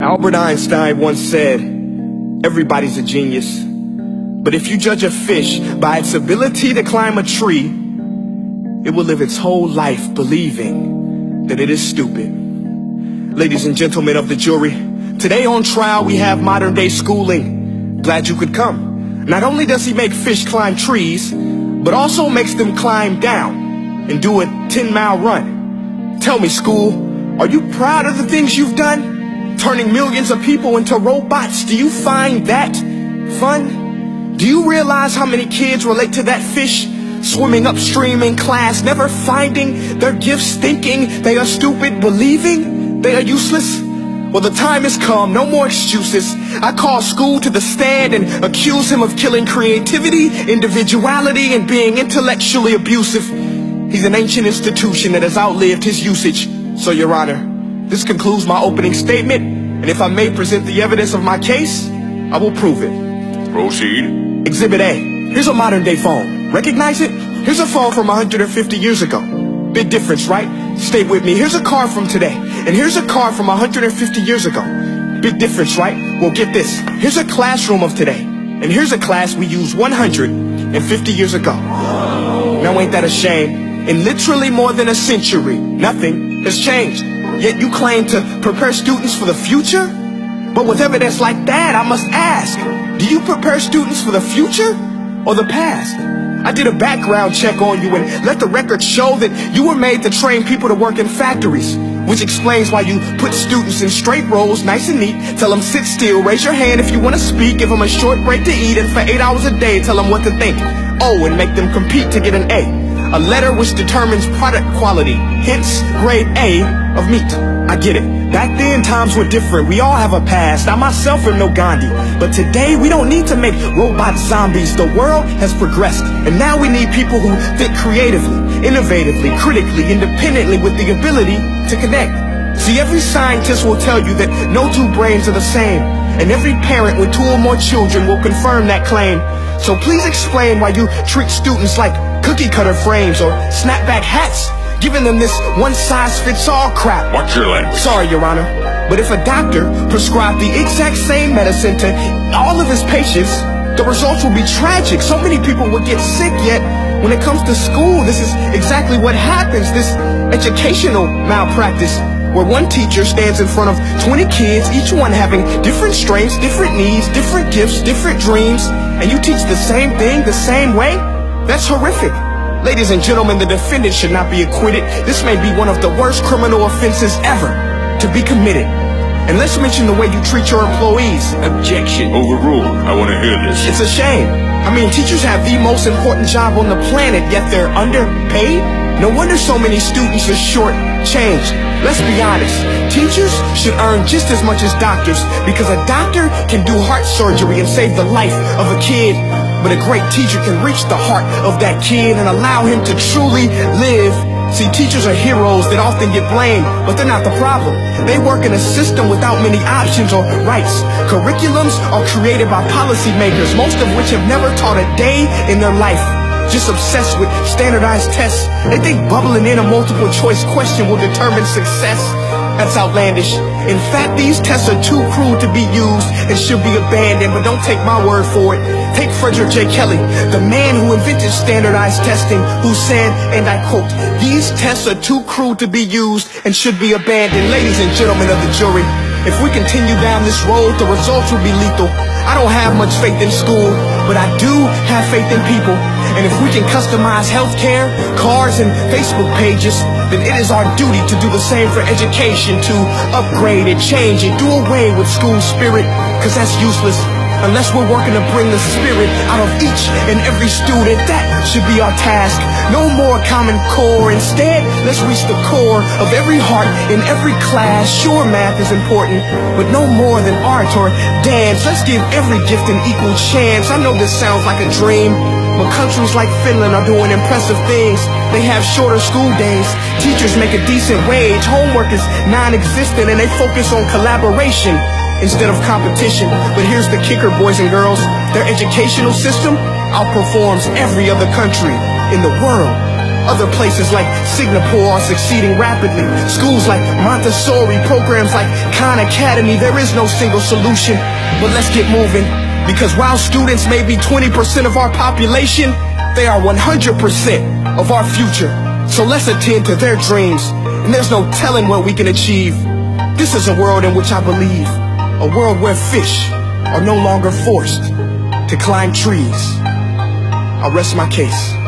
Albert Einstein once said, everybody's a genius. But if you judge a fish by its ability to climb a tree, it will live its whole life believing that it is stupid. Ladies and gentlemen of the jury, today on trial we have modern day schooling. Glad you could come. Not only does he make fish climb trees, but also makes them climb down and do a 10-mile run. Tell me, school, are you proud of the things you've done? Turning millions of people into robots, do you find that fun? Do you realize how many kids relate to that fish? Swimming upstream in class, never finding their gifts, thinking they are stupid, believing they are useless? Well, the time has come, no more excuses. I call school to the stand and accuse him of killing creativity, individuality, and being intellectually abusive. He's an ancient institution that has outlived his usage. So, Your Honor, this concludes my opening statement, and if I may present the evidence of my case, I will prove it. Proceed. Exhibit A. Here's a modern day phone. Recognize it? Here's a phone from 150 years ago. Big difference, right? Stay with me. Here's a car from today, and here's a car from 150 years ago. Big difference, right? Well, get this. Here's a classroom of today, and here's a class we used 150 years ago. Now ain't that a shame? In literally more than a century, nothing has changed. Yet you claim to prepare students for the future? But with evidence like that, I must ask, do you prepare students for the future or the past? I did a background check on you and let the record show that you were made to train people to work in factories, which explains why you put students in straight rows, nice and neat, tell them sit still, raise your hand if you want to speak, give them a short break to eat, and for 8 hours a day tell them what to think. Oh, and make them compete to get an A. A letter which determines product quality, hence grade A of meat. I get it. Back then, times were different. We all have a past. I myself am no Gandhi. But today, we don't need to make robot zombies. The world has progressed. And now we need people who think creatively, innovatively, critically, independently, with the ability to connect. See, every scientist will tell you that no two brains are the same. And every parent with 2 or more children will confirm that claim. So please explain why you treat students like cookie cutter frames or snapback hats, giving them this one-size-fits-all crap. Watch your language. Sorry, Your Honor, but if a doctor prescribed the exact same medicine to all of his patients, the results will be tragic. So many people will get sick, yet when it comes to school, this is exactly what happens, this educational malpractice, where one teacher stands in front of 20 kids, each one having different strengths, different needs, different gifts, different dreams, and you teach the same thing the same way? That's horrific. Ladies and gentlemen, the defendant should not be acquitted. This may be one of the worst criminal offenses ever to be committed. And let's mention the way you treat your employees. Objection. Overruled. I want to hear this. It's a shame. I mean, teachers have the most important job on the planet, yet they're underpaid? No wonder so many students are short-changed. Let's be honest. Teachers should earn just as much as doctors, because a doctor can do heart surgery and save the life of a kid. But a great teacher can reach the heart of that kid and allow him to truly live. See, teachers are heroes that often get blamed, but they're not the problem. They work in a system without many options or rights. Curriculums are created by policymakers, most of which have never taught a day in their life. Just obsessed with standardized tests. They think bubbling in a multiple choice question will determine success. That's outlandish. In fact, these tests are too cruel to be used and should be abandoned, but don't take my word for it. Take Frederick J. Kelly, the man who invented standardized testing, who said, and I quote, "These tests are too cruel to be used and should be abandoned." Ladies and gentlemen of the jury, if we continue down this road, the results will be lethal. I don't have much faith in school, but I do have faith in people. And if we can customize healthcare, cars, and Facebook pages, then it is our duty to do the same for education, to upgrade and change and do away with school spirit, because that's useless. Unless we're working to bring the spirit out of each and every student, that should be our task. No more Common Core. Instead, let's reach the core of every heart in every class. Sure, math is important, but no more than art or dance. Let's give every gift an equal chance. I know this sounds like a dream, but countries like Finland are doing impressive things. They have shorter school days. Teachers make a decent wage. Homework is non-existent, and they focus on collaboration instead of competition. But here's the kicker, boys and girls. Their educational system outperforms every other country in the world. Other places like Singapore are succeeding rapidly. Schools like Montessori, programs like Khan Academy, there is no single solution. But let's get moving, because while students may be 20% of our population, they are 100% of our future. So let's attend to their dreams, and there's no telling what we can achieve. This is a world in which I believe, a world where fish are no longer forced to climb trees. I'll rest my case.